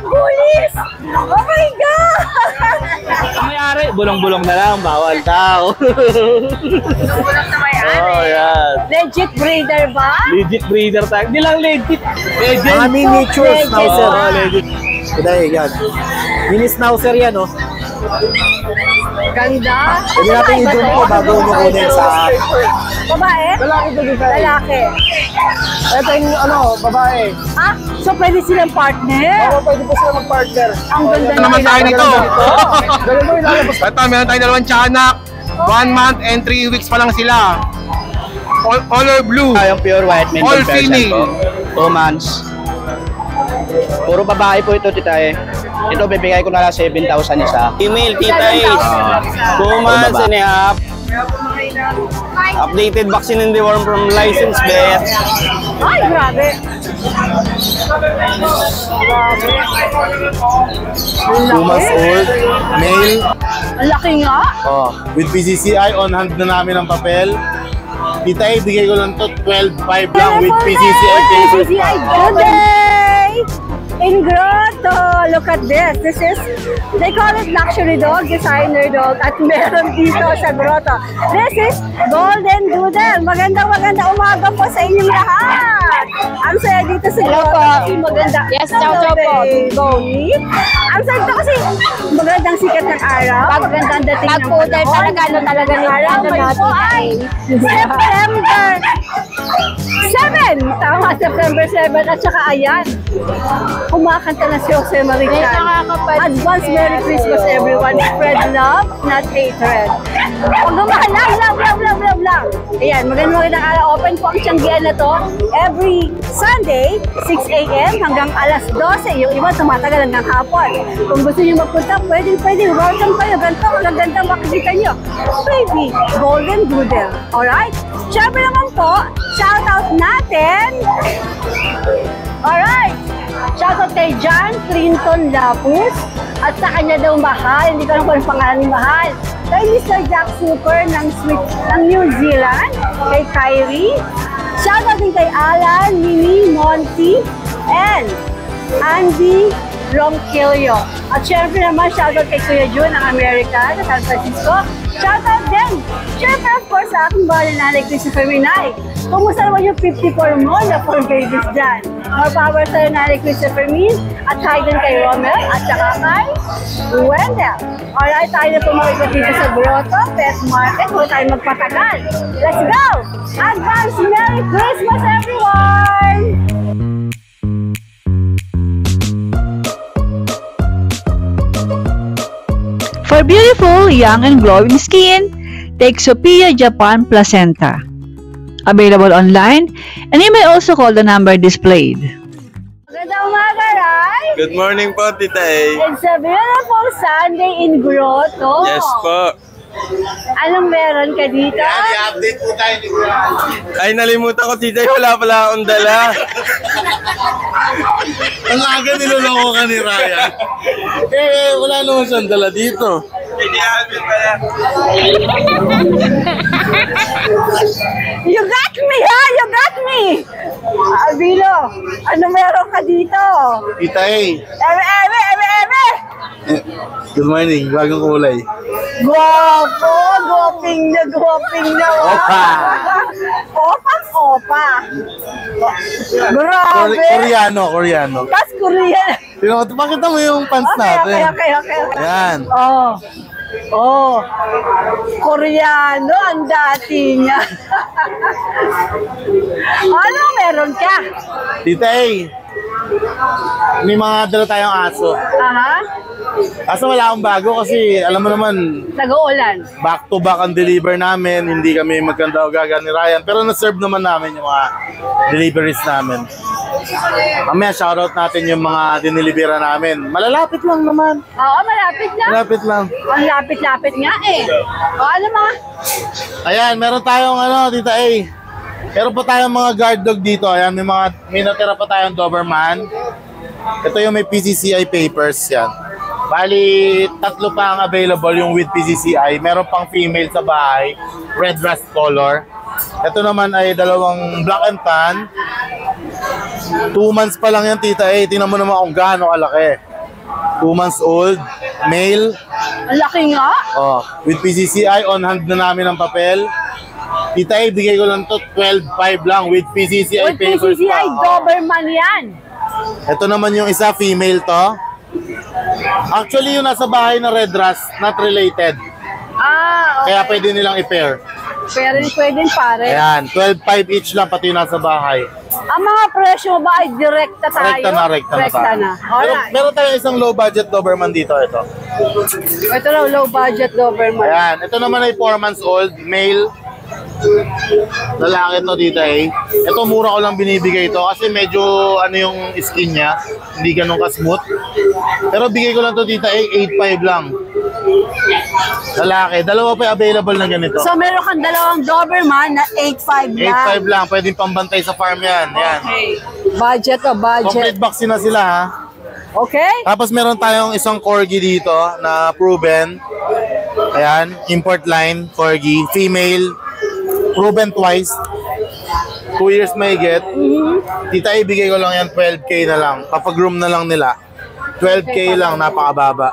pulis! Oh my God! Ang may-ari, bulong-bulong na lang, bawal tao. Bulong na may-ari. Oh, yan. Legit breeder ba? Legit breeder tayo. Hindi lang legit. Legit. Mga mini schnauzer. Oh, legit. Dahil yan. Mini schnauzer yan, oh. Ganda. Pwede natin i-zoom ko bago mo kunin sa... Babae? Lalaki to dito. Lalaki. Ito yung babae. Ah, so pwede silang partner? Oo, pwede po sila mag-partner. Ang ganda Ito naman tayo nito. Ganun mo ilalabas. Ito, meron tayong dalawang tiyanak. 1 month and 3 weeks pa lang sila. Color blue. Yung pure white main All conversion female. po. 2 months. Puro babae po ito, tita eh. Ito, bibigay ko na lang 7,000 isa. Female, tita eh. 2 months and a half. Updated vaccine and deworm from licensed vet. Ay, grabe. 2 months old, male. Ang laki nga. Oh, with PCCI, on hand na namin ang papel. Tita A, bigay ko lang to 12,500 lang with PCCI papers. PCCI, good day! In Grotto, look at this. This is, they call it luxury dog, designer dog, at meron dito sa Grotto. This is Golden Doodle. Magandang umaga po sa inyong lahat. Ang saya dito sa Grotto. Maganda. Yes, ciao po. Bowie. Ang saya dito kasi magandang sikat ng araw. Magandang dating ng Pag-puder talaga, talaga ni araw. Ngayon po ay September 7. Tama, September 7. At saka ayan, kumakanta na si Jose Marichan. Advance Merry Christmas everyone. Spread love, not hatred. Pagmamahal lang. Ayan, magandang araw. Open po ang Tianggian na to every Sunday, 6 a.m. hanggang alas 12. Yung iba tumatagal hanggang hapon. Kung gusto niyo magpunta, pwede. Welcome kayo. Ganito, magaganda makikita niyo. Baby, Golden Doodle. Alright? Siyempre naman po, shoutout natin. Alright. Shoutout kay John Clinton Lapus at sa kanya daw mahal, hindi ko alam kung ang pangalan ni mahal. Kay Mr. Jack Super ng New Zealand, kay Kyrie. Shoutout din kay Alan, Mimi, Monty, and Andy Ronquillo. At syempre naman, shoutout kay Kuya Jun ng America, sa San Francisco. Shoutout din, syempre of course sa aking bahay na nanay Christopher Minay. Kumusta naman yung 54 mo na 4 babies dyan? More power sa nanay Christopher Min at hi din kay Romel at saka kay Wendell. Alright, tayo na pumakikot dito sa Grotto Pet Market. Huwag tayo magpatagal. Let's go! Advance Merry Christmas everyone! For beautiful, young, and glowing skin, take Sophia Japan Placenta. Available online, and you may also call the number displayed. Magandang umaga, Ray! Good morning po, Tita A. It's a beautiful Sunday in Grotto. Yes po. Anong meron ka dito? I-update po tayo ni Kuya. Ay, nalimutan ko, Tita A. Wala pala akong dala. Ang aga niloloko ka ni Ryan. Wala naman siyang dala dito. Inihabit pala. You got me, ha? You got me! Abilo, ano meron ka dito? Tita A. Eme! Good morning, bagong kulay. Guwapo! Guwaping na! Opa! Opa! Grabe! Koreano. Kas Korean! Pakita mo yung pants natin. Okay. Ayan. Oh, Koreano ang dati niya. Ano meron ka? Tita A, may mga dala tayong aso. Aha, Kaso wala akong bago kasi alam mo naman, nag-uulan. back to back ang deliver namin. Hindi kami magkanda-gaga ni Ryan. Pero na-serve naman namin yung mga deliveries namin. Mamaya shoutout natin yung mga dinilibera namin. Malalapit lang naman. Oo, malapit na. Malapit lang. Ang lapit-lapit nga eh. O, ano mga? Ayan, meron tayong Tita A. Meron pa tayong mga guard dog dito. Ayan, may natira pa tayong Doberman. Ito yung may PCCI papers yan. Bali, 3 pa ang available yung with PCCI. Meron pang female sa bahay, red rust color. Ito naman ay 2 black and tan. 2 months pa lang yan, Tita A. Tingnan mo naman kung gaano kalaki. 2 months old, male. Ang laki nga. Oh, with PCCI, on hand na namin ang papel. Tita A, bigay ko lang to 12.5 lang with PCCI With papers PCCI, pa. Oh. Doberman yan. Ito naman yung isa, female to. Actually, yung nasa bahay na red rust, not related. Ah, okay. Kaya pwede nilang i-pair. Pwede pare. Ayan, 12.5 each lang pati yung nasa bahay. Ang mga presyo ba ay direkta tayo? Rekta na tayo. Alright. Meron tayong isang low budget Doberman dito, ito. Ito raw, low budget Doberman. Ayan, ito naman ay 4 months old, male. Lalaki to dito eh. Ito mura ko lang binibigay ito kasi medyo ano yung skin niya, hindi ganun ka-smooth. Pero bigay ko lang to dito eh, 8.5 lang. Lalaki, dalawa pa available na ganito. So meron kang dalawang Doberman na 8.5 lang. 8.5 lang, pwedeng pambantay sa farm yan. Yan. Okay. Budget o budget. Complete vaccine na sila ha. Okay? Tapos meron tayong isang corgi dito na proven. Ayan, import line, corgi, female, proven twice. 2 years may get. Tita, ibigay ko lang yan 12K na lang. Papagroom na lang nila. 12K lang, napakababa.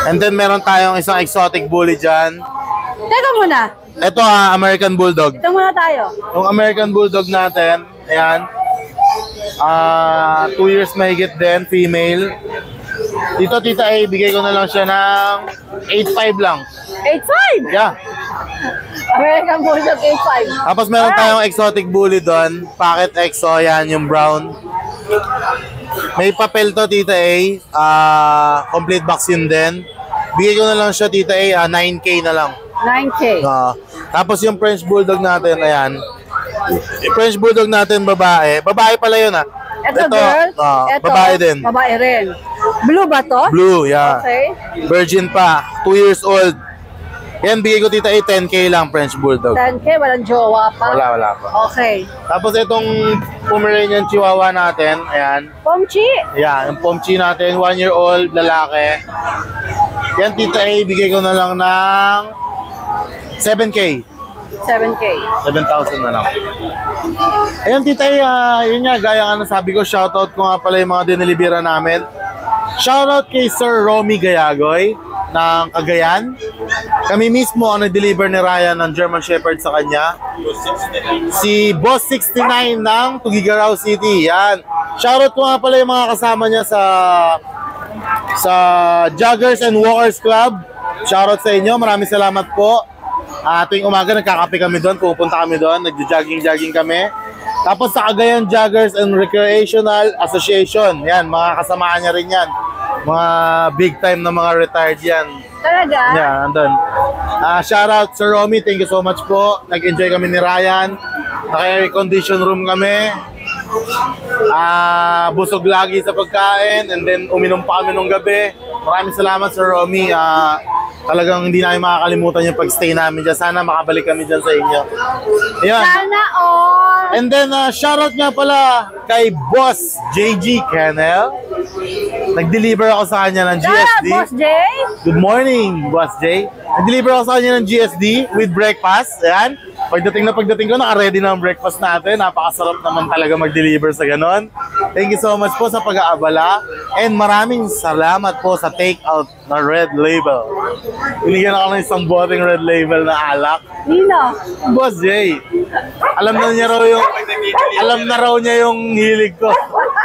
And then meron tayong isang exotic bully dyan. Teka muna. Ito American Bulldog. Ito muna tayo. Yung American Bulldog natin, ayan. 2 years mahigit din, female. Dito, Tita A, bigay ko na lang siya ng 8.5 lang. 8.5? Yeah. American Bulldog 8.5. Tapos meron tayong exotic bully doon. Pocket Exo, yan, yung brown. May papel to, Tita A. Complete vaccine din. Bigay ko na lang siya, Tita A, 9K na lang. 9K. Tapos yung French Bulldog natin, ayan. Yung French Bulldog natin, babae. Babae pala yun, Ito girl? Ito, babae din. Babae rin. Blue ba to? Blue, yeah. Okay. Virgin pa. 2 years old. Yan, bigay ko, Tita A, 10K lang, French Bulldog. 10K, walang jowa pa? Wala pa. Okay. Tapos itong Pomeranian Chihuahua natin, ayan. Pomchi? Yeah, yung Pomchi natin, 1 year old, lalaki. Yan, Tita A, bigay ko na lang ng 7K. 7K. 7,000 na lang. Ayan, Tita A, yun nga, gaya nga nasabi ko, shoutout ko nga pala yung mga dinilibira namin. Shoutout kay Sir Romy Gayagoy ng Cagayan. Kami mismo ang nag-deliver ni Ryan ng German Shepherd sa kanya. Si Boss 69 ng Tugigaraw City. Yan. Shoutout ko nga pala yung mga kasama niya sa Joggers and Walkers Club. Shoutout sa inyo. Maraming salamat po. Tuwing umaga nagkakape kami doon. Pupunta kami doon. Nagja-jogging kami. Tapos sa Cagayan Joggers and Recreational Association. Yan. Mga kasamaan niya rin yan. Mga big time na mga retired yan. Talaga? Yeah, andun. Shout out Sir Romy, thank you so much po. Nag-enjoy kami ni Ryan. Naka-air condition room kami. Busog lagi sa pagkain and then uminom pa kami nung gabi. Maraming salamat Sir Romy. Talagang hindi namin makakalimutan yung pag-stay namin dyan. Sana makabalik kami dyan sa inyo. Ayan. Sana all. And then, shoutout nga pala kay Boss JG Kennel. Nag-deliver ako sa kanya ng GSD. Boss Jay? Good morning, Boss Jay. Nag-deliver ako sa kanya ng GSD with breakfast. Ayan. Pagdating ko, naka-ready na ang breakfast natin. Napakasarap naman talaga mag-deliver sa ganon. Thank you so much po sa pag-aabala. And maraming salamat po sa take-out na Red Label. Binigyan ako ng isang boteng Red Label na alak. Nino? Boss Jay. Alam na raw niya yung hilig ko.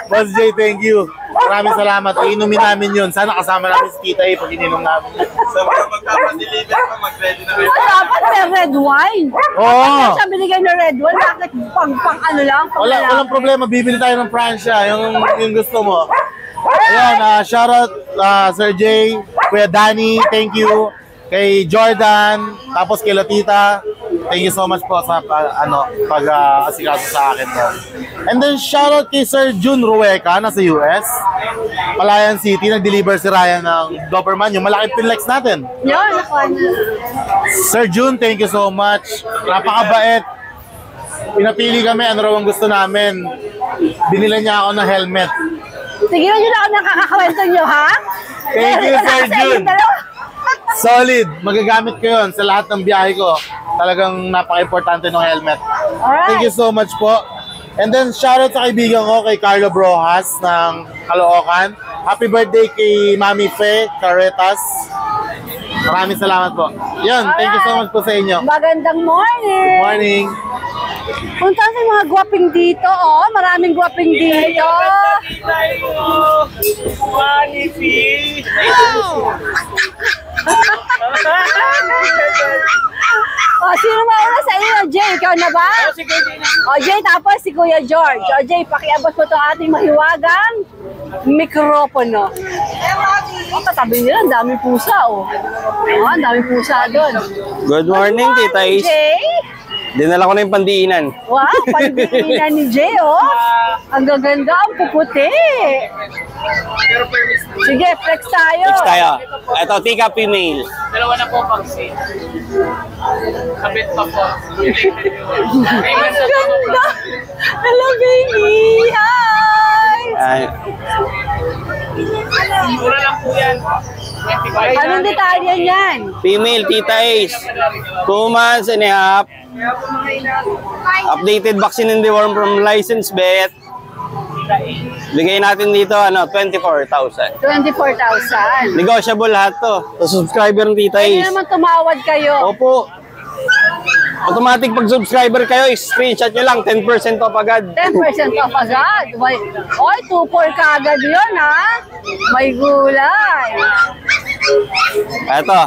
Boss Jay, thank you. Maraming salamat. Inumin namin yun. Sana kasama namin si Tita A pag ininom namin. Sa mga magpapadeliver pa, mag-ready na rin. Dapat may red wine. Oo. Bakit siya binigay ng red wine? Bakit pang ano lang? Walang problema. Bibili tayo ng Francia. Yung gusto mo. Ayan, shoutout Sir Jay, Kuya Danny, thank you. Kay Jordan, tapos kay Latita. Thank you so much po sa pag-asikaso sa akin. And then shoutout kay Sir Jun Rueca, nasa US. Palayan City, nag-deliver si Ryan ng Doberman, yung malaking Pinlex natin. Yun, nakuha na. Sir Jun, thank you so much. Napakabait. Pinapili kami, ano raw ang gusto namin. Binila niya ako ng helmet. Sige nyo na ako nakakakwento nyo, ha? Thank you, Sir Jun. Solid. Magagamit ko yun sa lahat ng biyahe ko. Talagang napaka-importante ng helmet. Alright. Thank you so much po. And then, shoutout sa kaibigan ko kay Carlo Brojas ng Caloocan. Happy birthday kay Mami Fe Caretas. Maraming salamat po. Yun, thank you so much po sa inyo. Magandang morning! Good morning. Punta sa mga gwaping dito, oh. Maraming gwaping dito. Oh, sino mauna sa iyo, Jay? Ikaw na ba? Oh, Jay, tapos si Kuya George. Oh, Jay, pakiabot mo itong ating mahiwagang mikropono. Oh, katabi nila, ang daming pusa, oh. Oh, ang daming pusa doon. Good morning, Tita Is. Jay. Dinala ko na yung pandiinan. Wow, pandiinan ni Jay, oh. Ang gaganda, ang puputi. Sige, flex tayo. Next tayo. Ito, tika female. Dalawa na po vaccine. Kabit pa po. Ang ganda. Hello, baby. Hi. Ay, Mura lang po yan. Anong detalye niyan? female, Tita Ace. 2 months and a half. Updated vaccine in the worm from licensed vet. Bigay natin dito, 24,000. 24,000. Negotiable lahat to. Sa subscriber ng Tita Pwede Ace. naman tumawad kayo. Opo. Automatic pag subscriber kayo, screenshot nyo lang, 10% off agad. 10% off agad. Oy, 2-4 ka agad yun, ha? May gulay. Ito.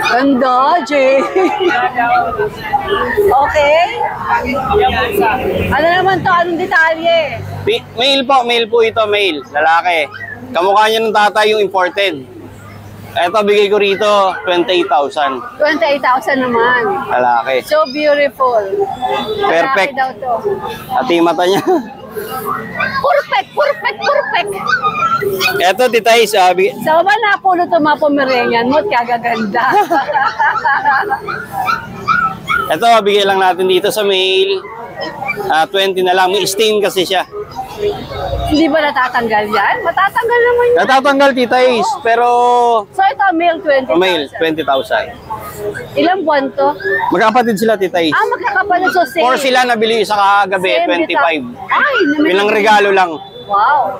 Ganda, Jay. Okay? Ano naman to? Anong detalye? Male po ito, male. Lalaki. Kamukha niya ng tatay yung imported. Ito, bigay ko rito, 28,000. 28,000 naman. Lalaki. So beautiful. Perfect. Lalaki daw to. At yung mata niya. Perfect, perfect, perfect. Ito, Tita Is, Sa baba na pulo ito mga pomeranian mo, kagaganda. ito, bigay lang natin dito sa male. 20 na lang. May stain kasi siya. Hindi ba natatanggal yan? Matatanggal naman yan. Natatanggal, Tita Is, pero So ito, male 20,000. male, 20,000. Ilang buwan to? Magkapatid sila, Tita Is. Ah, magkakapatid. So same. 4 sila nabili sa kagabi, Same 25. Ay, Bilang regalo lang. Wow.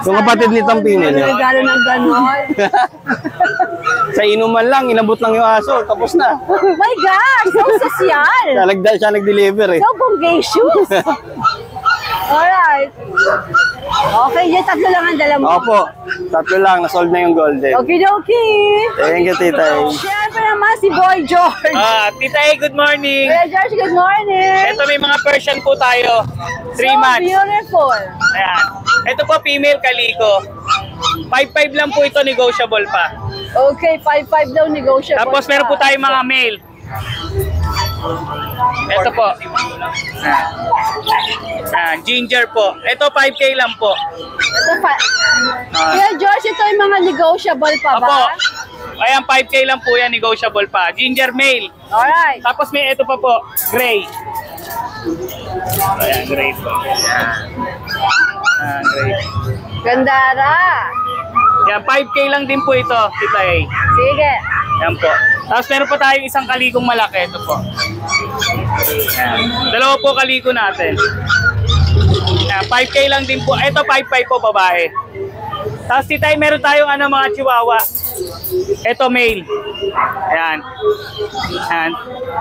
Yung kapatid ni Tampinel. May regalo ng ganon. Sa inuman lang, inabot lang yung aso, tapos na. My God, so social. Siya nag-deliver eh. So bongacious. Alright. Okay, yung tatlo lang ang dala mo. Opo, 3 lang, nasolve na yung golden. Okidoki. Thank you, Tita Is. Siyempre naman si Boy George. Tita A, good morning. Kuya George, good morning. Ito may mga Persian po tayo. 3 So months. beautiful. Ayan. Ito po female kaliko. 5-5 lang po ito, negotiable pa. Okay, 5-5 daw negotiable. Tapos meron po tayong mga male. Ito po. Ginger po. Ito 5K lang po. Ito Kuya George, ito yung mga negotiable pa ba? Opo. Ayan, 5K lang po yan, negotiable pa. Ginger male. Alright. Tapos may ito pa po, gray. Ayan, gray po. Ayan, gray. Gandara. Yan, 5K lang din po ito, Tita A. Sige. Yan po. Tapos meron pa tayong isang kaligong malaki. Ito po. Yan. Dalawa po kaligo natin. Yan, 5K lang din po. Ito 5.5 po, babae. Tapos Tita A, meron tayong mga chihuahua. Ito male. Ayan. Ayan.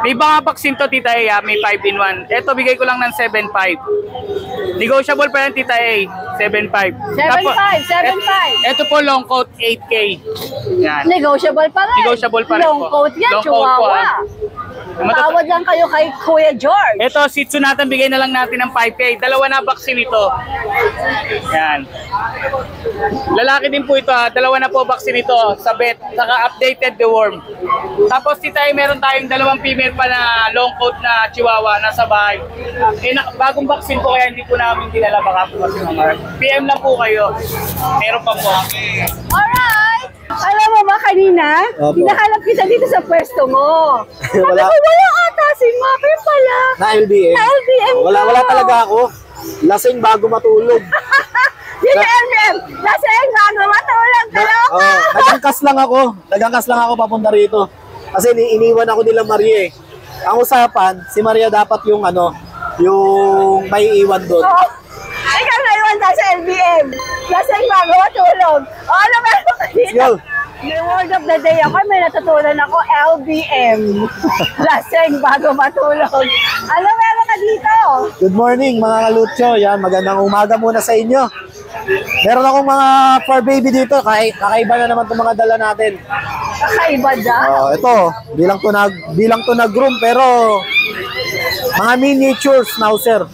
May mga vaccine to, Tita A. May 5-in-1. Ito bigay ko lang ng 7.5. Negotiable pa yan, Tita A. 7.5. 7.5. Ito po long coat 8K. Yan. Negotiable pa rin. Negotiable pa rin Long po. coat yan, Long coat po, chihuahua. Tawad lang kayo kay Kuya George. Ito, Shih Tzu natin, bigay na lang natin ng 5K. Dalawa na vaccine ito. Yan. Lalaki din po ito ha. Dalawa na po vaccine ito sa vet. Saka updated the worm. Tapos Tita A, meron tayong 2 female pa na long coat na chihuahua nasa bahay. Bagong vaccine po kaya hindi po namin dinala. Baka po kasi mga PM lang po kayo. Meron pa po. Alright. Alam mo ba kanina, hinahanap kita dito sa pwesto mo. Sabi ko, wala ata si Maki pala. Na LBM. Na LBM Wala talaga ako. Lasing bago matulog. Yun yung LBM. Lasing bago matulog. Nagangkas lang ako papunta rito. Kasi iniwan ako nila Marie. Ang usapan, si Maria dapat yung ano, yung may iwan doon. Oo. Ikaw ngayon tayo sa LBM. Lasing bago matulog. O, ano meron ka Let's dito? go. May word of the day ako, may natutunan ako, LBM. Lasing bago matulog. Ano meron ka dito? Good morning mga kalutso. Yan, magandang umaga muna sa inyo. Meron akong mga fur baby dito. Kakaiba na naman itong mga dala natin. Kakaiba dyan. Ito, bilang to nag-groom pero mga miniature schnauzer.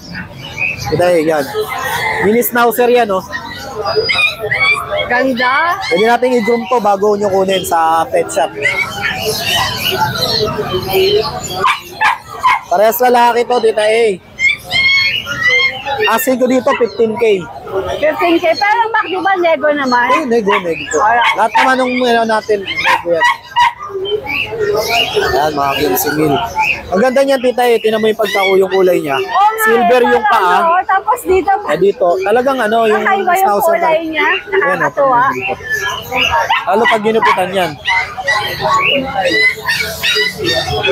Ito yan. Mini schnauzer yan, oh. Ganda. Pwede natin i-groom to bago nyo kunin sa pet shop. Parehas lalaki to, Tita A. Asking ko dito, 15K. 15K. Pero Mac, di ba nego naman? Ay, nego to. Alright. Lahat naman nung natin, nego yan. Ayan, mga 15,000. Ang ganda niyan, Tita A. Tinan mo yung yung kulay niya. Oo nga, Silver yung parang, paa. no? Tapos dito, Dito, talagang ano, yung kakaiba yung schnauzer kulay niya. Nakakatuwa. Lalo pag ginupitan yan.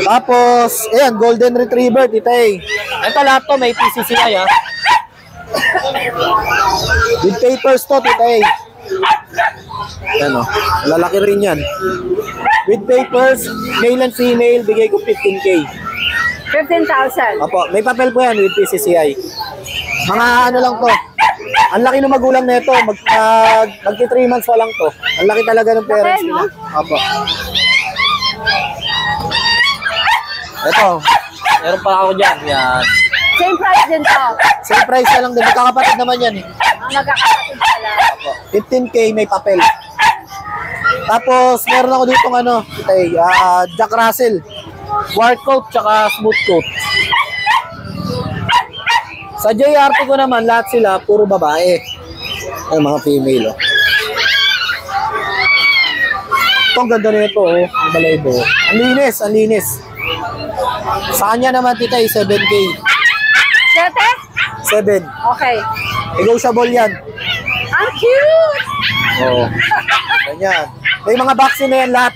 Tapos, ayan, Golden Retriever, Tita A. Ito lahat to, may PCCI, ha. With papers to, Tita A. Ayan, o. Lalaki rin yan. With papers, male and female, bigay ko 15K. 15,000. Opo, may papel po yan with PCCI. Mga ano lang to. Ang laki ng magulang nito, magti 3 months pa lang to. Ang laki talaga ng parents Laki, nila. no? Opo. Ito, meron pa ako dyan. Yan. Same price din to. Same price na lang din. Magkakapatid naman yan eh. Ang magkakapatid pala. Opo. 15K may papel. Tapos, meron ako ditong ano, Jack Russell. War coat tsaka smooth coat. Sa JRT ko naman, lahat sila puro babae. Ay, mga female, oh. Itong ganda nito, oh. Ang balayibo. Ang linis, ang linis. Sa kanya naman, Tita, 7K. 7. 7? Okay. Negotiable yan. Ang cute! Oo. Ganyan. May mga vaccine na yan lahat.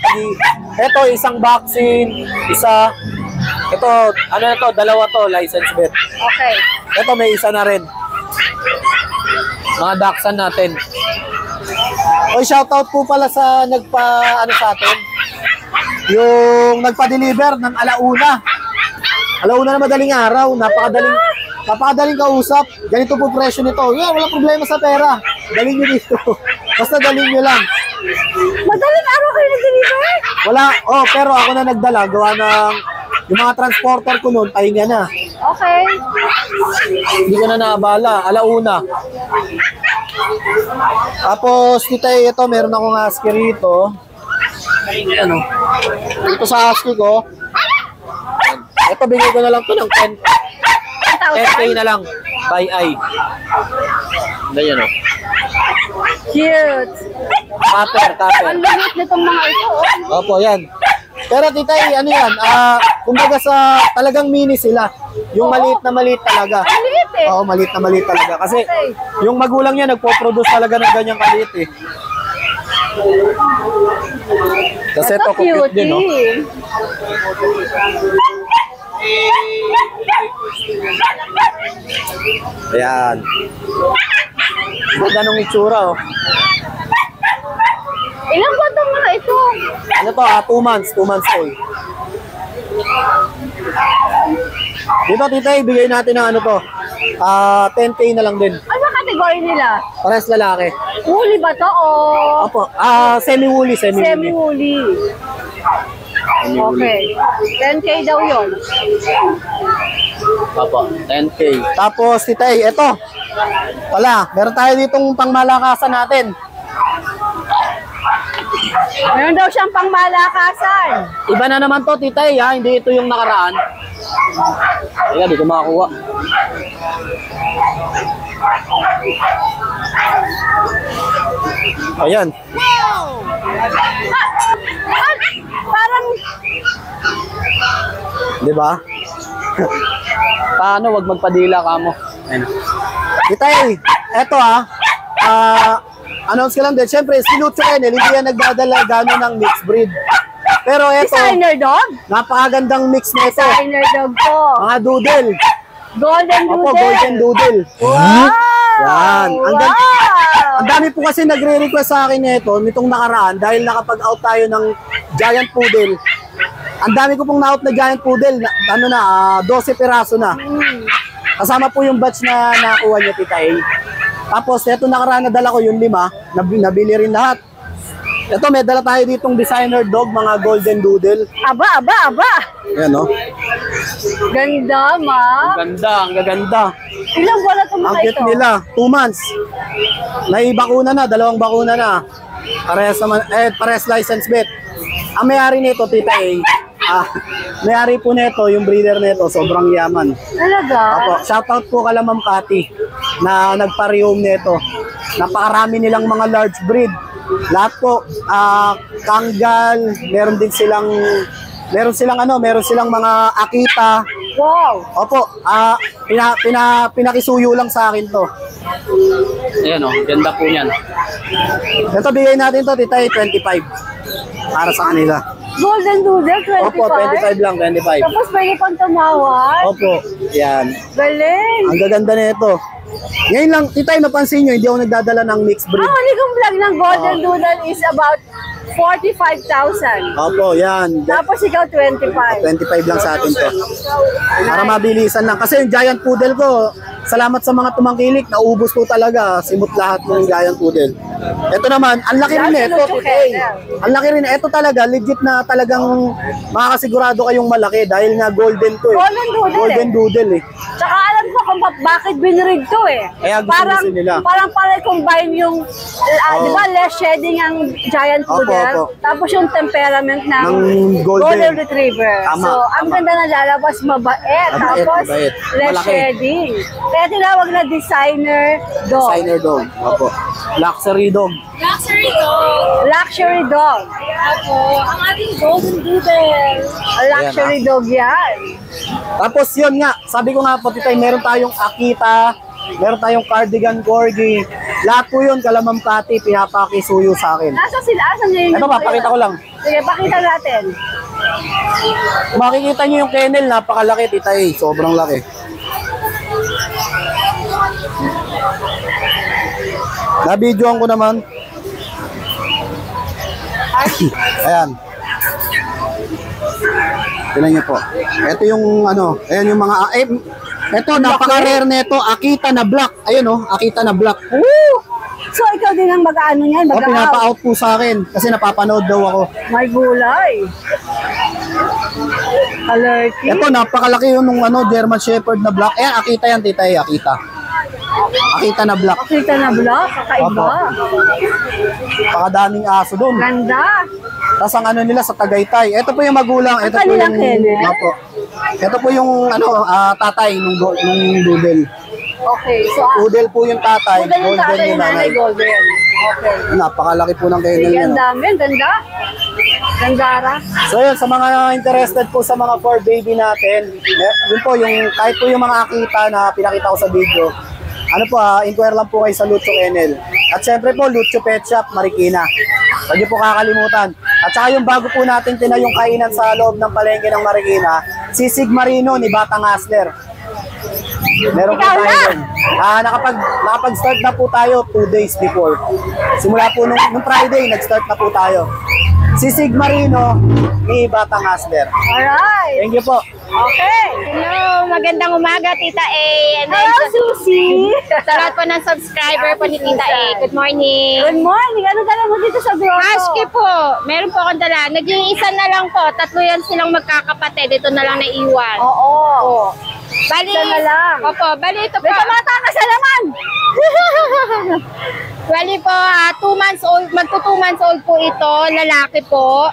Ito, isang vaccine, isa. Ito, ano na to? Dalawa to, license vet. Okay. Ito, may isa na rin. Mga Dachshund natin. O, shoutout po pala sa ano sa atin. Yung nagpa-deliver ng alauna. Alauna na madaling araw. Napakadaling kausap. Ganito po presyo nito. Yeah, wala problema sa pera. Daling nyo dito. Basta daling nyo lang. Madaling araw kayo nag-deliver? Wala. Oh, pero ako na nagdala. Gawa ng yung mga transporter ko noon, pahinga na. Okay. Hindi ko na naabala. Alauna. Tapos, Tita, ito, meron akong husky rito. Ano? Ito sa husky ko. Ito, bigay ko na lang to ng 10K na lang. By eye. Ganyan, oh. Cute. Tupper. Ang limit nitong mga ito. Oh. Opo, yan. Pero Tita, ano yan? Kumbaga sa talagang mini sila. Yung maliit na maliit talaga. Maliit eh. Oo, maliit na maliit talaga. Kasi Okay. yung magulang niya nagpo-produce talaga ng ganyang kaliit eh. Kasi ito, cute din, no? Ayan. Ganda nung itsura, oh. Ilang buwan itong mga ito? Ano to, 2 months. 2 months old. Dito, Tita, ibigay natin ng ano to. 10K na lang din. Ano category nila? Parehas lalaki. Woolly ba to o Opo, semi-woolly. semi-woolly? Okay. 10K daw yun. Opo, 10K. Tapos, Tita, ito. Pala, meron tayo ditong pangmalakasan natin. Meron daw siyang pangmalakasan. Iba na naman to, Tita, ha? Hindi ito yung nakaraan. Teka, di ko makakuha. Ayan. Parang, Di ba? Paano, wag magpadila ka mo. Tita, eto announce ko lang din. Siyempre, si Lucho Enel, hindi yan nagdadala gano'n ng mixed breed. Pero eto, Designer dog? napakagandang mix na ito. Designer dog po. Mga doodle. Golden Opo, Doodle. golden doodle. Wow! Yan. Ang Wow! Ang dami po kasi nagre-request sa akin nito nitong nakaraan dahil nakapag-out tayo ng giant poodle. Ang dami ko pong na-out na giant poodle. 12 piraso na. Kasama po yung batch na nakuha niya, Tita A. Tapos, ito nakaraan na dala ko yung 5. Nabili rin lahat. Ito, may dala tayo ditong designer dog, mga golden doodle. Aba. Ayan, no? Ganda, ma. Ganda, ang gaganda. Ilang buwan na ito Ang mga cute ito? nila, 2 months. Naibakuna na, 2 bakuna na. Parehas license bet. Ang may-ari nito, Tita A, may-ari po nito, yung breeder nito, sobrang yaman. Talaga? Opo, shoutout po kala Ma'am Cathy na nagpa-rehome nito. Napakarami nilang mga large breed. Lahat po, Kangal, meron silang mga Akita. Wow! Opo, pinakisuyo lang sa akin to. Ayan o, ganda po yan. Ito, bigay natin to, Tita, 25. Para sa kanila. Golden Doodle, 25? Opo, 25 lang, 25. Tapos pwede pang tumawad? Opo, yan. Galing! Ang gaganda na ito. Ngayon lang, Tita, napansin nyo, hindi ako nagdadala ng mixed breed. Ang huli kong vlog ng Golden Doodle is about 45,000. Opo, yan. Tapos ikaw 25. 25 lang sa atin to. Para mabilisan lang. Kasi yung giant poodle ko, salamat sa mga tumangkilik, naubos ko talaga. Simot lahat ng giant poodle. Ito naman, ang laki rin ito. Ang laki rin. Ito talaga, legit na talagang makakasigurado kayong malaki dahil nga golden to eh. Golden Doodle Golden doodle eh. Tsaka alam ko kung bakit binread to eh. Kaya gusto nila. Parang combine yung, di ba, less shedding ang giant Opo, poodle. opo. Tapos yung temperament ng golden. golden retriever. Tama, So, ang tama. ganda na lalabas, mabait. Tapos, mabait. less Malaki. shedding. Kaya tinawag na designer dog. Designer dog. Opo. Luxury dog. Luxury dog. Luxury dog. Ako, ang ating golden doodle. Luxury dog yan. Tapos yun nga, sabi ko nga po, Titay, meron tayong Akita, meron tayong cardigan corgi. Lahat po yun, kala Ma'am Cathy, pinapakisuyo sa akin. Nasa sila? Asan niya yung Ito, papakita ko lang. Sige, pakita natin. Makikita nyo yung kennel, napakalaki, Titay. Sobrang laki. Nabidyoan ko naman. Ayan. Tignan nyo po. Ito yung ano, ayan yung mga, ito, napaka-rare nito, Akita na black. Ayun oh, Akita na black. Woo! So, ikaw din ang mag-ano niyan, O, mag-out. pinapa-out po sa akin kasi napapanood daw ako. May gulay. Alerty. Ito, napakalaki yun nung ano, German Shepherd na black. Ayan, Akita yan, Titay, Akita. Akita na black. Kita na black, kakaiba. Pakadaming aso doon. Ganda. Tapos ang ano nila sa Tagaytay. Ito po yung magulang. Ito po kanilang yung kennel? Opo. Ito po yung ano, tatay nung doodle. Okay, so, Poodle po yung tatay, Poodle yung tatay, yung yung nanay, golden. Okay. Napakalaki po ng kennel Sige, niya. ang dami, ang ganda. Gandara. So yun, sa mga interested po sa mga for baby natin, yun po, yung, kahit po yung mga Akita na pinakita ko sa video, ano po inquire lang po kayo sa Lucho Kennel. At syempre po, Lucho Pet Shop, Marikina. Huwag niyo po kakalimutan. At saka yung bago po natin tinayong kainan sa loob ng palengke ng Marikina, Sisig Marino ni Batang Hasler. Meron po tayo doon. Nakapag-start na po tayo 2 days before. Simula po nung Friday, nag-start na po tayo. Sisig Marino ni Batang Hasler. Alright. Thank you po. Okay. Hello, magandang umaga, Tita A. And then, Hello, Susie. sa lahat po ng subscriber po ni Tita A. Good morning. Good morning. Ano dala mo dito sa grotto? Husky po. Meron po akong dala. Nag-iisa na lang po. 3 yan silang magkakapatid. Ito na lang naiwan. Oo. Bali, Isa na lang. Opo, bali ito po. May tumata ka sa laman. Bali po, 2 months old, magto 2 months old po ito, lalaki po.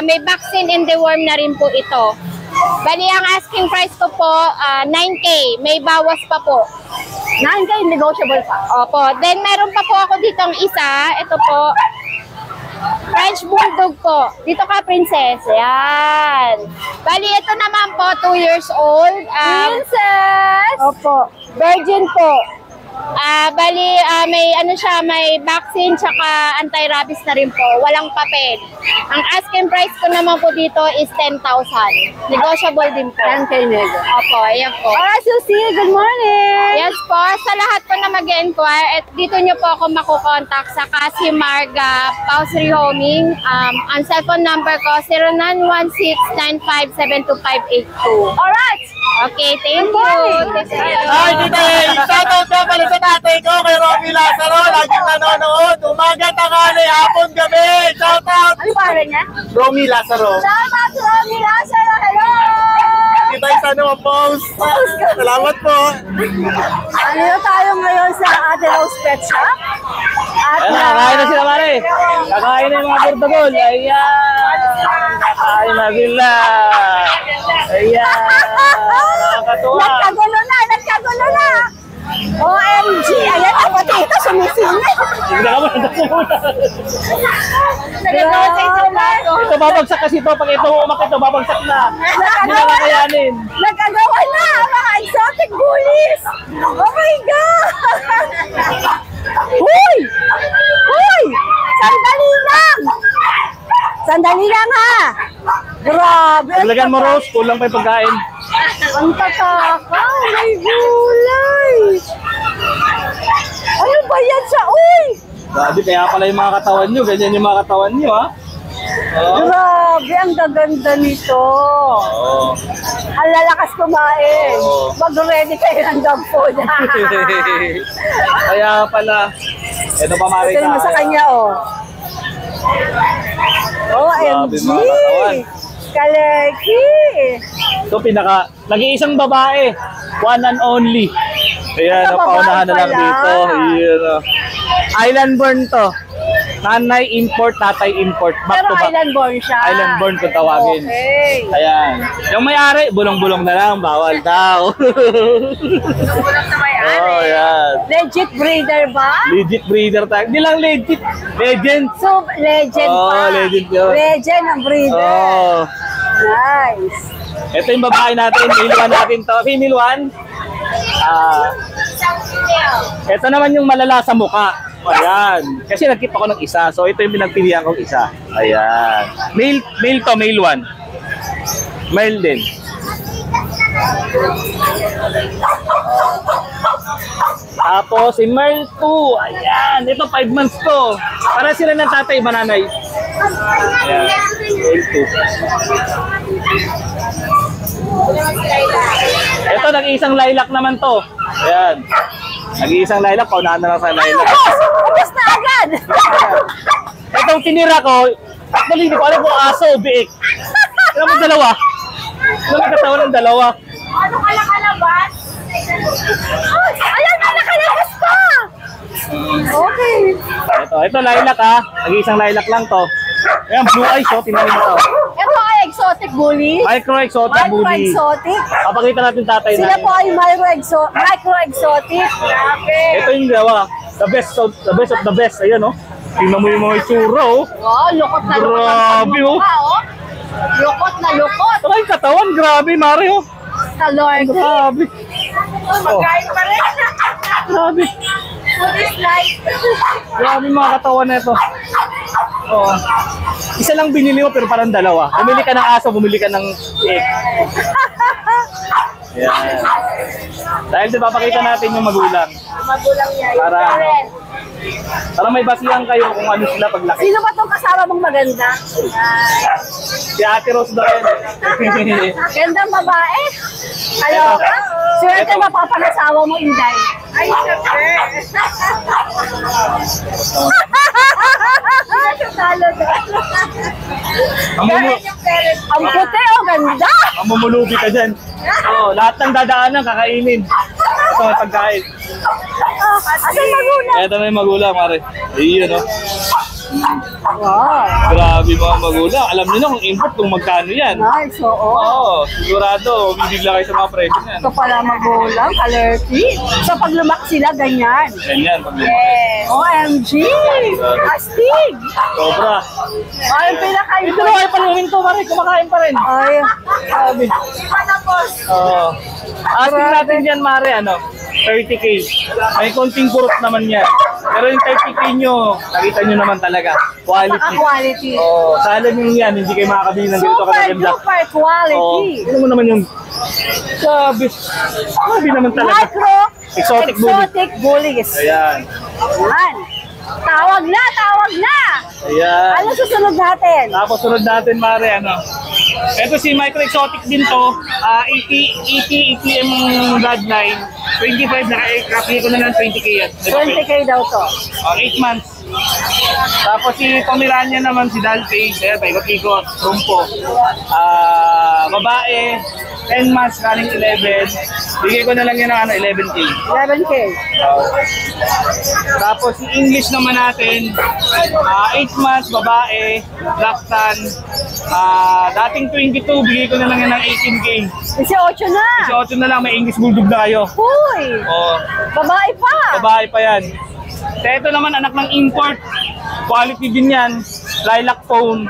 May vaccine and deworm na rin po ito. Bali, ang asking price ko po, 9K. May bawas pa po. 9K, negotiable pa. Opo. Then, meron pa po ako ditong isa. Ito po. French Bulldog po. Dito ka, princess. Yan. Bali, ito naman po, 2 years old. Princess! Opo. Virgin po. Bali, may ano siya, may vaccine tsaka anti-rabies na rin po. Walang papel. Ang asking price ko naman po dito is 10,000. Negotiable din po. 10K nego. Opo, ayan po. Alright, Susie, good morning! Yes po, sa lahat po na mag-inquire, at dito nyo po ako makukontakt sa Kasi Marga Paus Rehoming. Ang cellphone number ko, 0916-9572582. Alright! Okay, thank you. Hi, Tita A! Shoutout na pala sa tatay ko kay Romy Lazaro. Laging nanonood. Umaga, tanghali, hapon, gabi. Shoutout! Ano pa rin niya? Romy Lazaro. Salamat, Romy Lazaro! Hello! Kita isa naman post. Salamat po. Ano tayo ngayon sa Ate Rose Pet Shop? At Ayan, kakain na sila, Mare. Kakain na yung mga portagol. Ayan. Kakain na sila. Ayan. Nakakatuwa. Nagkagulo na! Nagkagulo na! OMG! Ayan ang pati ito, sumisingit. Hindi ka muna. Nagagawa sa isang bago. Ito babagsak kasi ito. Pag ito umakit ito, babagsak na. Hindi na kakayanin. Nagagawa na! Mga exotic bullies! Oh my God! Huy! Huy! Sandali lang! Sandali lang ha! Grabe! Paglagan mo, Rose. Kulang pa yung pagkain. Ang tataka! May gulay! Ano ba yan sa uy? Grabe, kaya pala yung mga katawan nyo. Ganyan yung mga katawan nyo, ha? Oh. Grabe, ang gaganda nito. Oh. Ang lalakas kumain. Oo. Mag-ready kayo ng dog food. Kaya pala. Ito pa, Mare. Ito mo sa kanya, oh. Grabe, OMG! mga katawan. Kaleki! So, nag-iisang babae. One and only. Ayan, Ito, paunahan na lang babae dito. pala. Ayan, island born to. Nanay import, tatay import. Back Pero to back. island born siya. Island born kung tawagin. Okay. Ayan. Yung may-ari, bulong-bulong na lang. Bawal daw. Bulong na may-ari. Oh, ayan. Legit breeder ba? Legit breeder tayo. Hindi lang legit. Legend. So, legend Oh, pa. legend yun. Legend ang breeder. Oh. Nice. Ito yung babae natin. Male one natin to. Female one. Ito naman yung malala sa mukha. Ayan. Kasi nagkip ako ng isa. So ito yung pinagpilihan kong isa. Ayan. Male to, male one. Male din. Tapos si Merl 2. Ayan. Ito 5 months to. Para sila ng tatay, mananay. Ayan. Merl 2. Ito, nag-iisang lilac naman to. Ayan. Nag-iisang lilac, paunahan na lang sa lilac. Ubus na agad. Itong tinira ko, actually hindi ko alam kung aso o biik. Alam mo dalawa? Alam mo katawan ng dalawa? Ano ka nakalabas? Ayan na, nakalabas pa! Okay. Ito lilac ha. Nag-iisang lilac lang to. Ayan, blue eyes oh, tinanin mo to. Ito ay exotic bully. Micro-exotic bully. Micro-exotic. Papakita natin tatay na. Sila po ay micro-exotic. Grabe. Ito yung dalawa. The best of the best. Ayan oh. Tingnan mo yung mga itsura oh. Wow, lukot na lukot. Grabe, oh. Lukot na lukot. Saka yung katawan, grabe Mare oh. Sa Lord. Grabe. Magkain pa rin. Grabe. Food is life. Grabe mga katawan na ito. Oh. Isa lang binili mo pero parang dalawa. Bumili ka ng aso, bumili ka ng egg. Yan. Dahil din papakita natin yung magulang. Magulang niya. Para may basihan kayo kung ano sila paglaki. Sino ba itong kasama mong maganda? Si Ate Rose daw yan. Gandang babae. Hello ka? Swerte mapapanasawa mo, Inday. Ay, syempre. Talo doon. Ang puti, oh, ganda. Ang mamulubi ka dyan. Oh, lahat ng dadaanan kakainin. Ito may pagkain. Asan magulang? Ito may magulang, Mare. Iyon, no? Wow. Grabe mga magulang. Alam niyo na kung import kung magkano yan. Nice, oo. Oo, sigurado. Bibigla kayo sa mga presyo niyan. Ito pala magulang, kalerti. So pag lumaki sila, ganyan. Ganyan. Pag Yes. OMG! Astig! sobra. Ay, pinakain Ito na kayo paluhin to, Mare. Kumakain pa rin. Ay, Sabi. iba na boss. Oo. Asking natin dyan, Mare, ano? 30K. May konting kurot naman yan. Pero yung 30K nyo, nakita nyo naman talaga. Quality. Quality. Oh, sala nyo yan, hindi kayo makakabili ng ganito Super kaganda. duper quality. Ano mo naman yung sabi naman talaga. Micro Exotic bullies. Ayan. Yan. Tawag na, tawag na. Ayan. Ano susunod natin? Tapos sunod natin, Mare, ano. Ito si Micro Exotic din to. 80 ATM bloodline. 25 na copy ko na lang 20K yan. 20K daw to. 8 months. Tapos si Pomeranian naman, si Dante. Kaya paikot-ikot, rumpo. Babae, 10 months, running 11. Bigay ko na lang yan ng 11K. 11K. Tapos si English naman natin, 8 months, babae, black tan. Dating 22, bigay ko na lang yan ng 18K. 18 na. 18 na lang, may English Bulldog na kayo. Uy. Oh, Babae pa. babae pa yan. So ito naman, anak ng import. Quality din yan. Lilac phone.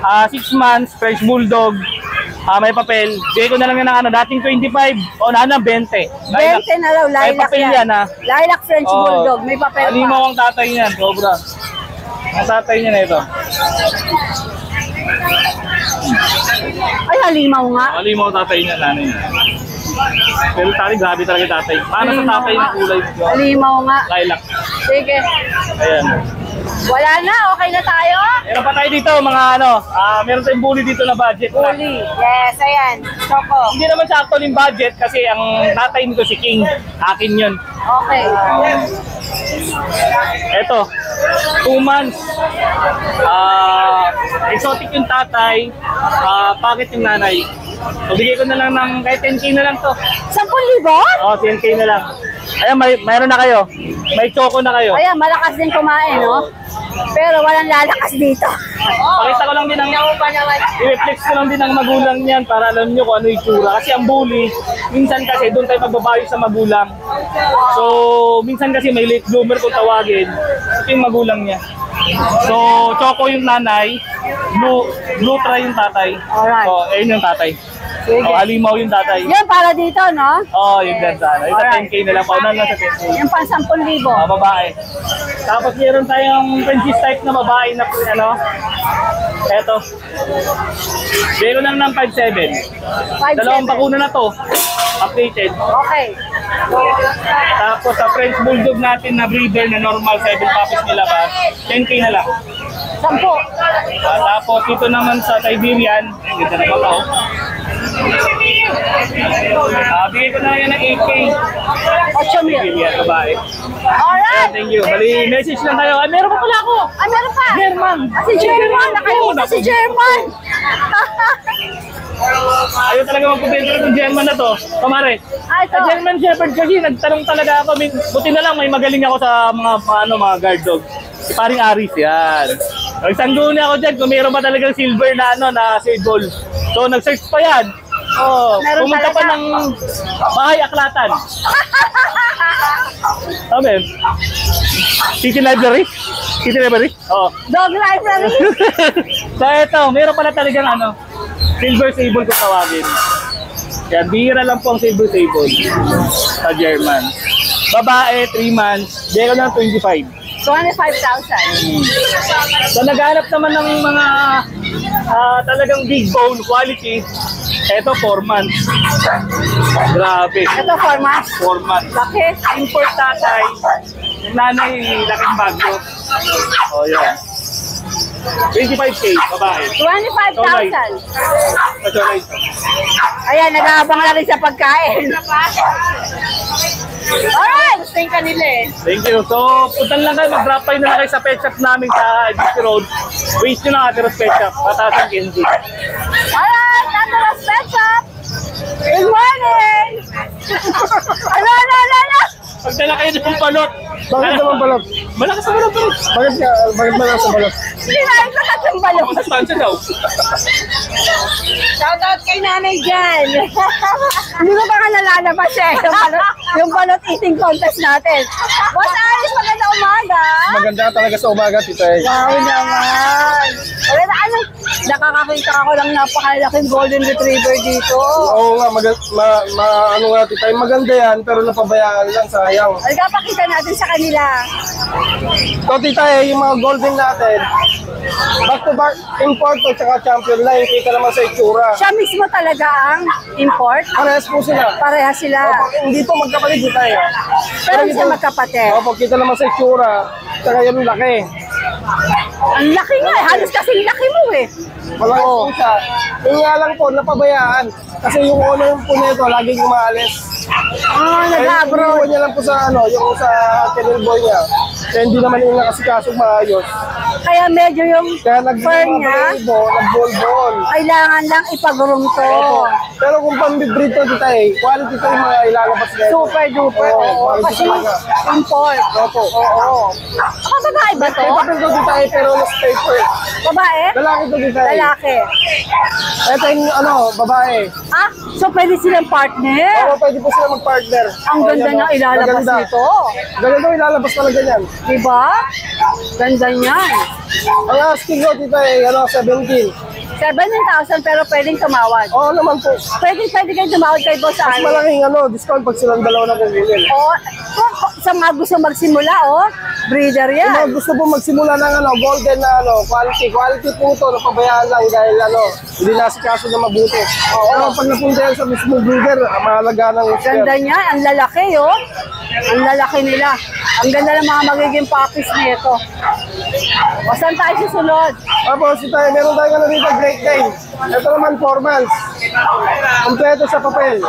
6 months, fresh Bulldog. May papel. Bigay ko na lang yan ng dating 25. O na 20. 20 na raw, May lilac papel yan, ha. Lilac French Bulldog, may papel pa. Halimaw ang tatay niyan, sobra. Ang tatay niya na ito. Ay, halimaw nga. Halimaw ang tatay niya, nanay niya. Pero grabe talaga yung tatay. Paano sa tatay ng kulay nito? Halimaw nga. Lilac. Sige. Ayan. Wala na, okay na tayo? Meron pa tayo dito, mga meron tayong bully dito na budget. Bully. Yes, ayan. Choco. Hindi naman sa actual yung budget kasi ang tatay nito si King. Akin yun. Okay. Eto, 2 months. Exotic yung tatay. Pangit yung nanay. So, bigay ko na lang ng kahit 10K na lang to. 10,000? Oo, 10K na lang. Ayan, mayroon na kayo. May choco na kayo. Ayan, malakas din kumain, no? Pero walang lalakas dito. Pakita ko lang din i-reflex ko lang din ang magulang niyan para alam nyo kung ano yung itsura. Kasi ang bully, minsan kasi doon tayo magbabayo sa magulang. So, minsan kasi may late bloomer kung tawagin. Ito yung magulang niya. So, choco yung nanay, blue try yung tatay. Alright. So, ayun yung tatay. Sige. Halimaw yung tatay. Yun, para dito, no? Yung ganda. Ito Alright. 10K na lang. Paunan lang sa 10K. Yung pang 10,000. Babae. Tapos meron tayong Frenchies type na babae na eto. Bigay ko lang ng 5,700. 5,700. Dalawang bakuna na to. Updated. Okay. Tapos sa French Bulldog natin na breeder na normal 7 puppies nilabas, 10K na lang. 10. Tapos ito naman sa Siberian, ganda na ba to? Bigay ko na yan ng 8K. 8,000. Siberian, babae. Alright. Thank you. Bali, message lang kayo. Meron pa pala ako. Meron pa. German. Si German. Nakalimutan si German. Ayaw talaga magpapento ng German na to. Kamare. Ito. Sa German Shepherd kasi nagtanong talaga ako. Buti na lang may magaling ako sa mga guard dog. Si paring Aris yan. Nagsangguni ako dyan kung mayroon pa talagang silver na na sable. So nag-search pa yan. Meron Pumunta pa talaga. ng bahay aklatan. Sabi, City Library? City Library? Oo. Dog library. So eto, meron pala talagang silver sable kung tawagin. Yan, bihira lang po ang silver sable sa German. Babae, 3 months, bigay ko ng 25. 25,000. So naghanap naman ng mga talagang big bone quality. Eto, 4 months. Grabe. Ito, 4 months. 4 months. Laki. Import tatay. Yung nanay, laking bagyo. Yan. 25K, babae. 25,000. Sorry. Ayan, nag-aabang na rin sa pagkain. Alright! Gusto yung kanila eh. Thank you. So, puntan lang kayo, mag-drop by na lang kayo sa pet shop namin sa DC Road. Wait nyo lang Ateros Pet Shop, Patasan, Kenji. Alright! Ateros Pet Shop! Good morning! Ano? Pagdala kayo ng balot. Bakit naman balot? Malakas na balot. Bakit malakas ang balot? Sinain ko tatlong balon. Masustansya daw. Shoutout kay nanay dyan. Hindi ko baka nalalabas yung balot eating contest natin. Boss Alice, maganda umaga. Maganda talaga sa umaga, Tita. Wow naman. Ano Nakakakita ako ng napakalaking golden retriever dito. Oo nga, ano nga tayo, maganda yan, pero napabayaan lang, sayang. Nagpapakita natin sa kanila. So tita yung mga golden natin, back to back import at saka champion line, kita naman sa itsura. Siya mismo talaga ang import. Parehas po sila. Pareha sila. Opo, hindi po magkapatid dito tayo. Pero hindi sila magkapatid. Opo, kita naman sa itsura, saka yung laki. Ang laki nga eh. Halos kasing laki mo eh. Malaki po siya. Yung nga lang po, napabayaan. Kasi yung owner po nito, laging umaalis. Nag-abroad. Niya lang po sa yung sa kennel boy niya. Kaya hindi naman yung nakasikaso maayos. Kaya medyo yung Kaya fur niya, nag-bol-bol. kailangan lang ipag-room to. Pero kung pambibreed to dito quality to yung mga ilalabas na ito. Super duper. Oo, Oo, quality kasi talaga. import. Opo. Oo. Babae ba to? May papel to dito pero less paper. Babae? Lalaki to dito Lalaki. Ito yung babae. Ah, so pwede silang partner? Oo, pwede po sila mag-partner. Ang ganda na ilalabas nito. Ganda ilalabas talaga yan. Diba? Ganda niyan. Ang asking ko dito 17. 17,000 pero pwedeng tumawad. Oo naman po. Pwede kayo tumawad kay Boss Mas Ali. malaking discount pag silang dalawa na bumili. O, sa mga gusto magsimula, breeder Yung mga yan. gusto po magsimula ng golden na quality po ito, napabayaan lang dahil hindi nasikaso na mabuti. Pero pag napunta yan sa mismo breeder, mahalaga ng Ganda niya, ang lalaki, Ang lalaki nila. Ang ganda ng mga magiging puppies nito. O, saan tayo susunod? Tapos meron tayong dito, Great Dane. Ito naman 4 months. Kompleto sa papel.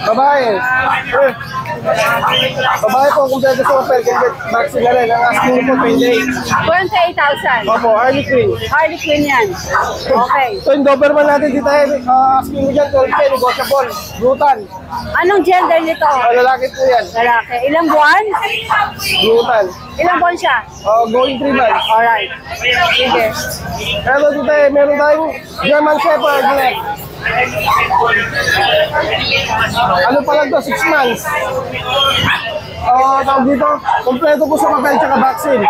Babae. Babae po, kompleto sa papel. Vaccine na rin. Ang asking po 28. 28,000. Opo, Harley Quinn. Harley Quinn yan. Okay. So yung Doberman natin dito asking mo dyan, 12K, negotiable. Brutal. Anong gender nito? Lalaki po yan. Lalaki. Ilang buwan? Brutal. Ilang buwan siya? Going 3 months. Alright. Sige. Pero dito meron tayong German Shepherd. Ano pa lang to, 6 months. Tawag dito, kompleto po sa papel tsaka vaccine.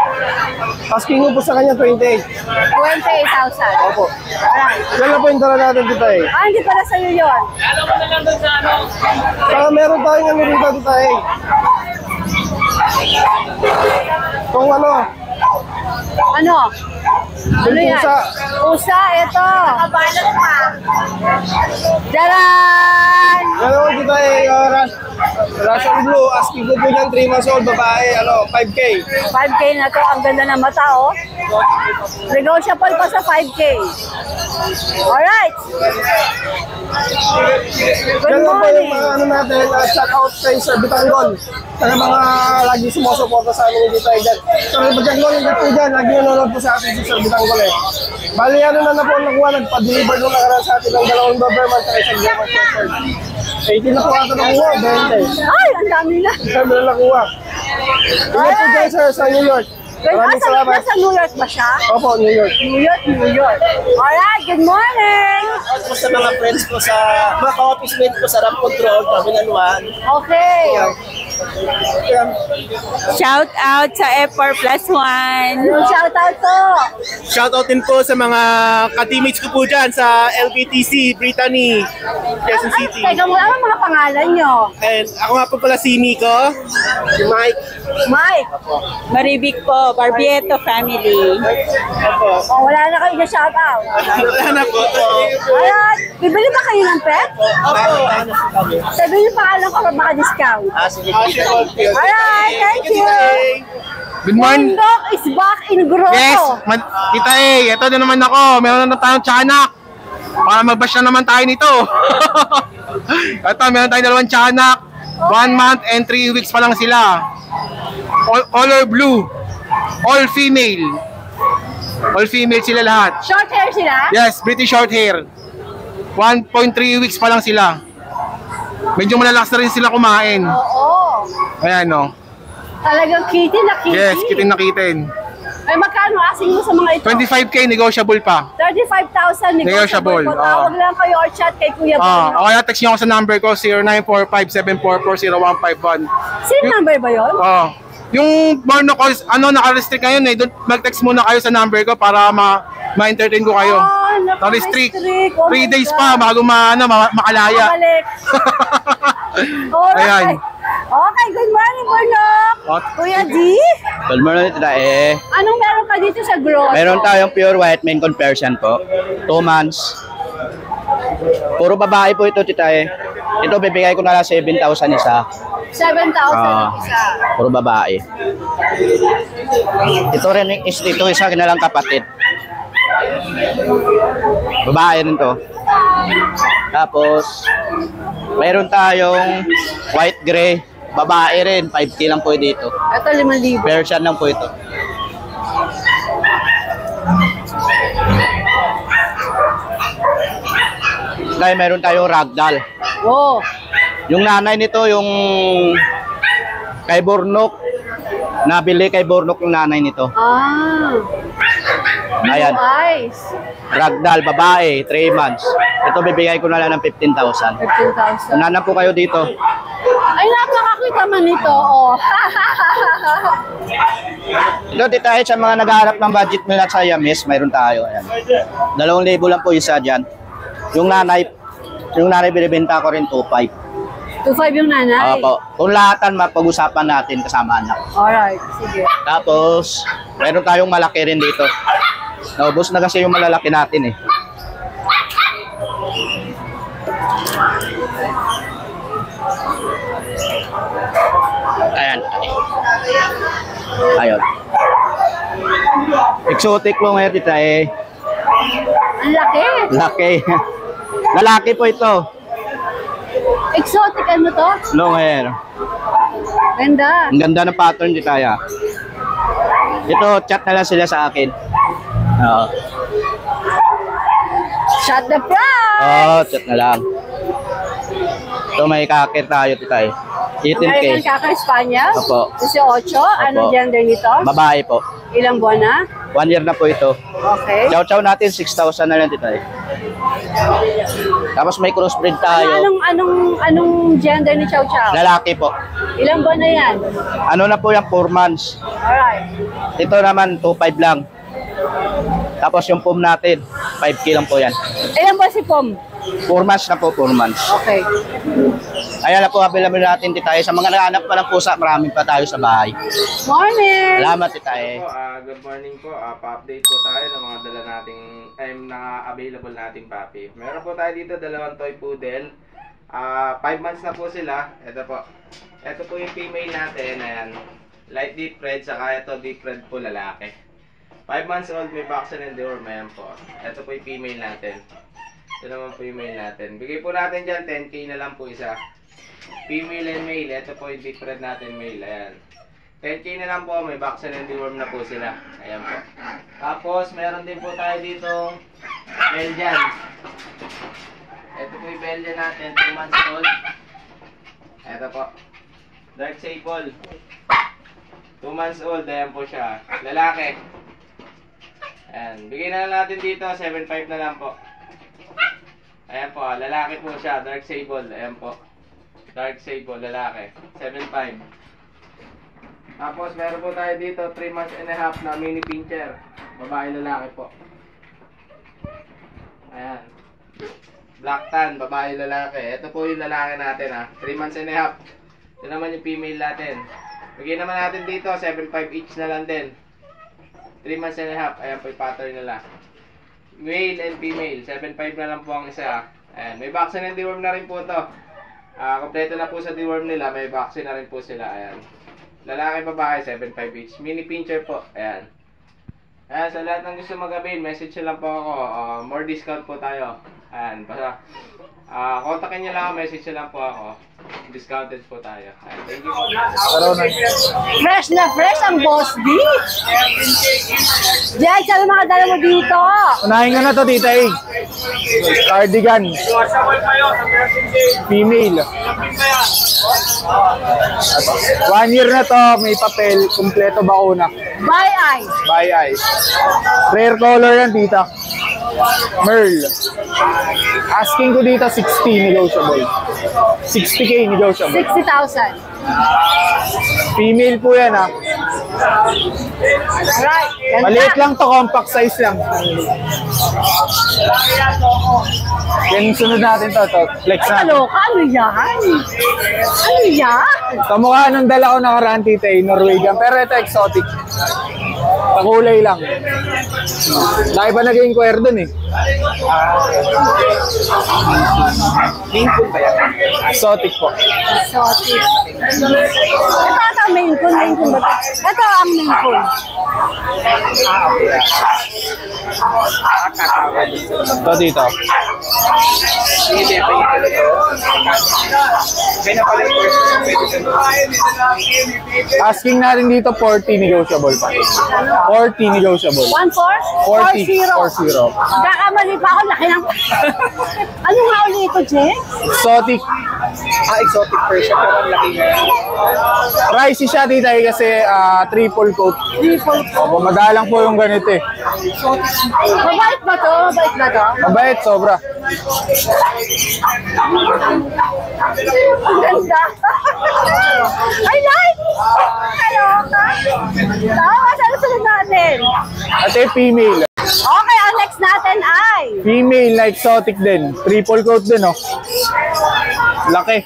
Asking mo po sa kanya 28. 28,000. Opo. Alright. Yan na po yung dala natin dito Hindi pala sa'yo yun. Saka meron tayong dito Kung Ano? Ano yan? pusa. Pusa, ito. Kabalot pa. Daran! Meron dito Russian Blue, asking ko po niyan 3 months old, babae, 5K. 5K na to. Ang ganda ng mata, Negotiable pa sa 5K. Alright. Good Yan lang po yung morning. mga natin, shout out kay Sir Bitanggol. Sa mga lagi sumusuporta sa amin dito ay dyan. Sir Bitanggol, hindi po dyan, lagi nanonood po sa atin si Sir Bitanggol Bali, na po nakuha, nagpa-deliver nung nakaraan sa atin ng 2 Doberman sa isang German Shepherd. 18 na po ata nakuha, 20. Ay, ang dami na. Ang dami na nakuha. Ingat po dyan, sir, sa New York. Maraming salamat. Nasa New York ba siya? Opo, New York. New York. Alright, good morning. Ako sa mga friends ko sa mga ka-office mate ko sa Ramp Control, Kabinaluan. Okay. Shout out sa F4+1. Yung shout out to. Shoutout din po sa mga ka-teammates ko po dyan sa LBTC, Brittany, Quezon City. Teka mo, ano mga pangalan nyo? And ako nga po pala si Miko, si Mike. Mike. Maribik po, Barbieto family. Oh, wala na kayo na shout out. Wala na po. Alright, bibili ba kayo ng pet? Sabi yung pangalan ko para maka-discount. Sige. Alright, thank you. Good morning. Bundok is back in Grotto. Yes, kita ito na naman ako. Meron na tayong tiyanak. Para mag-bash na naman tayo nito. Ito, meron tayong 2 tiyanak. 1 month and 3 weeks pa lang sila. Color blue. All female. All female sila lahat. Short hair sila? Yes, British short hair. 1.3 weeks pa lang sila. Medyo malalakas na rin sila kumain. Oo. Ayan, no. Talagang kitty na kitty. Yes, kitin na kitin. Ay, magkano asking mo sa mga ito? 25K, negotiable pa. 35,000 negotiable. Negotiable, Tawag lang kayo or chat kay Kuya Bono. O kaya text nyo ako sa number ko, 0945-744-0151. Same number ba yun? Yung Borno calls, naka-restrict ngayon Mag-text muna kayo sa number ko para ma-entertain ko kayo. naku, Na-restrict. restrict. Oh 3 my days God. pa bago makalaya. Balik. Ayan. Okay, good morning, Burnok. Kuya D, Good morning, tita eh. anong meron ka dito sa grotto? Meron tayong pure white main conversion po. 2 months. Puro babae po ito, tita eh. Ito bibigay ko na lang 7,000 isa. 7,000 ang isa. Puro babae. Ito rin ito isa kinalang kapatid. Babae rin to. Tapos mayroon tayong white gray. Babae rin, 5K lang po dito. Ito 5,000. Persian lang po ito. Dahil meron tayong ragdoll. Oh. Yung nanay nito, yung kay Burnok. Nabili kay Burnok yung nanay nito. Ah. Ayan. Blue eyes. Ragdoll, babae, 3 months. Ito bibigay ko na lang ng 15,000. 15,000. Nanap po kayo dito. Ay, napakakita man ito, oh. Ito, dito sa mga naghahanap ng budget nila sa Yamis, mayroon tayo. Ayan. 2,000 lang po isa dyan. Yung nanay binibenta ko rin 2,500. 2,500 yung nanay? Opo. Kung lahatan, mapag-usapan natin kasama anak. Alright, sige. Tapos, mayroon tayong malaki rin dito. Naubos na kasi yung malalaki natin eh. Ayan. Ayun. Exotic lo ngayon dito eh. Ang laki. Laki. Lalaki po ito. Exotic ano to? Long hair. Ganda. Ang ganda ng pattern dito ya. Ito, chat na lang sila sa akin. Oo. Shut the price! Oo, chat na lang. Ito may kakir tayo dito eh. 18K. American Kaka Espanyol? Opo. 18. Anong Opo. gender nito? Babae po. Ilang buwan na? 1 year na po ito. Okay. Chow-chow natin, 6,000 na lang dito eh. Tapos may crossbreed tayo. Anong gender ni Chow Chow? Lalaki po. Ilang buwan na yan? Ano na po yan, 4 months. Alright. Ito naman, 2,500 lang. Tapos yung pom natin, 5K lang po yan. Ilang buwan si Pom? 4 months na po, 4 months. Okay. Ayan na po, available natin titae. Sa mga naghahanap pa ng pusa, maraming pa tayo sa bahay. Morning! Salamat titae. Good morning po. Pa-update po tayo ng mga dala nating available nating puppy. Meron po tayo dito 2 toy poodle. 5 months na po sila. Ito po. Ito po yung female natin. Ayan. Light deep red, saka ito deep red po lalaki. 5 months old, may vaccine and deworm. Ayan po. Ito po yung female natin. Ito naman po yung male natin. Bigay po natin dyan, 10K na lang po isa. Female and male. Ito po yung deep red natin male. Ayan. 10K na lang po. May vaccine and deworm na po sila. Ayan po. Tapos, meron din po tayo dito Belgian. Ito po yung Belgian natin. 2 months old. Ito po. Dark Sable. 2 months old. Ayan po siya. Lalaki. Ayan. Bigay na lang natin dito. 7,500 na lang po. Ayan po, lalaki po siya, dark sable, ayan po. Dark sable, lalaki, 7,500. Tapos meron po tayo dito, 3 months and a half na mini pincher. Babae, lalaki po. Ayan. Black tan, babae, lalaki. Ito po yung lalaki natin ha, 3 months and a half. Ito naman yung female natin. Bigyan naman natin dito, 7,500 each na lang din. 3 months and a half, ayan po yung pattern nila. Male and female, 7,500 na lang po ang isa. Ayan, may vaccine and deworm na rin po ito. Kompleto na po sa deworm nila, may vaccine na rin po sila. Ayan. Lalaki babae, 7,500 each. Mini pincher po. Ayan. Ayan, sa lahat ng gusto mag-avail, message lang po ako. More discount po tayo. Ayan, basta kontakin nyo lang ako, message lang po ako. Discounted po tayo. Ayan, thank you po. Fresh na fresh ang Boss Beach. Diyan, saan mga dala mo dito? Unahin ko na to, tita eh. Cardigan. Female. 1 year na to, may papel, kumpleto bakuna. By eyes. By eyes. Rare color yan, tita. Merl. Asking ko dito 60 negotiable. 60K negotiable. 60,000. Female po yan ha. Alright. Ganda. Maliit lang to, compact size lang. Yan sunod natin to, flex Ay, natin. kaloka. Ano yan? Ano yan? Kamukha nung dala ko nakaraan tita Norwegian, pero ito exotic. Pakulay lang. Laki ba naging inquire dun eh? Main food ba yan? Exotic po. Exotic. Ito ata main coon. Main coon ba ito? Ito ang main coon. Ito dito. Asking natin dito 40 negotiable pa. 40 negotiable. 1-4? 40. Kakamali pa ako. Laki ng... Ano nga ulit ito, Jay? Exotic. Exotic version. Pero ang laki nga. Pricey siya tita kasi triple coat. Triple coat. Madalang po yung ganito eh. Mabait ba to? Mabait ba to? Mabait, sobra. Ang ganda. I like! Kaloka. Tama, saan sunod natin? At female. Okay, ang next natin ay... Female na exotic din. Triple coat din oh. Laki.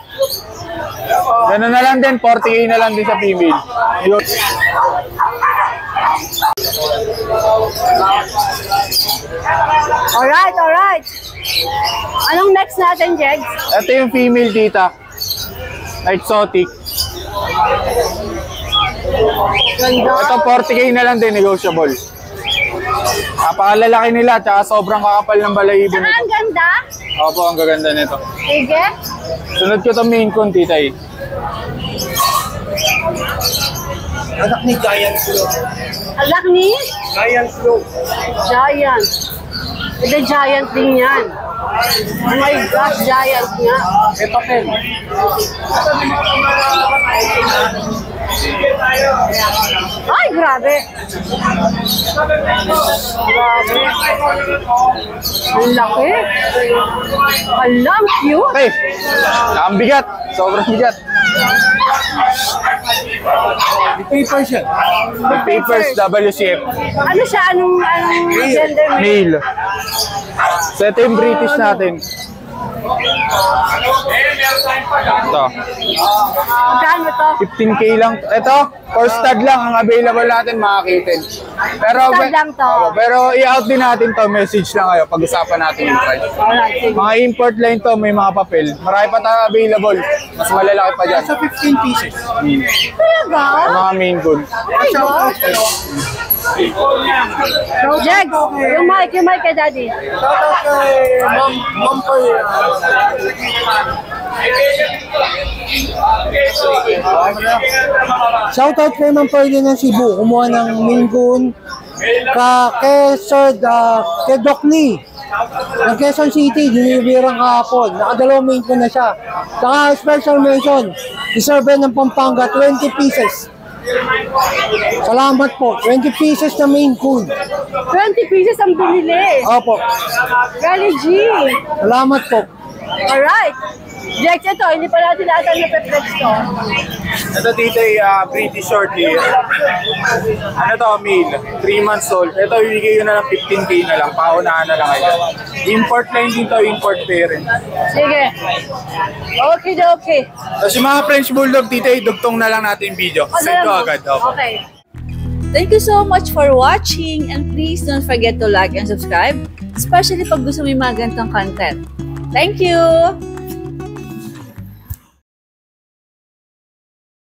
Ganun na lang din, 40k na lang din sa female. Yun. Alright. Anong next natin, Jegs? Ito yung female tita. Exotic. Ganda. Ito 40k na lang din, negotiable. Napakalalaki nila, tsaka sobrang kakapal ng balahibo Saka nito. ang ganda. Opo, ang gaganda nito. Sige. Sunod ko ito main coon, tita eh. Anak ni Giant Flow. Alak ni? Giant Flow. Giant. Ito giant din yan. Oh my gosh, giant nga. Ito pen. Ay, grabe. Ang laki. Alam, cute. Okay. Ang bigat. Sobrang bigat. May papers yan. The papers, WCF. Ano siya? Anong gender? Male. So ito yung British natin. Ito. Magkano to? 15k lang. Ito, for stud lang ang available natin mga kitten. Pero, Stud lang to. pero i-out din natin to. Message lang kayo. Pag-usapan natin yung price. Alright, sige. Mga import line to, may mga papel. Marami pa tayo available. Mas malalaki pa dyan. Sa 15 pieces. Talaga? Mga main goal. Oh my gosh. Jegs, yung mic kay daddy. Shoutout kay Ma'am Poy. Shoutout kay Ma'am Poy din ng Cebu. Kumuha ng Maine Coon. Kay Sir, kay Doc Lee. Ng Quezon City, dinibirang kahapon. Nakadalawang Maine Coon na siya. Saka special mention, deserve ng Pampanga, 20 pieces. Salamat po. 20 pieces na Maine Coon. 20 pieces ang binili. Opo. Gali G. Salamat po. Alright. Jegs, ito, hindi pa natin ata na-flex to. Ito dito ay British short hair. Ano to, male. 3 months old. Ito, ibigay ko na lang 15k na lang. Paunahan na lang kayo. Import line din to, import parent. Sige. Okay. Tapos yung mga French Bulldog dito, dugtong na lang natin yung video. Send ko agad. Okay. Thank you so much for watching and please don't forget to like and subscribe, especially pag gusto mo yung mga ganitong content. Thank you!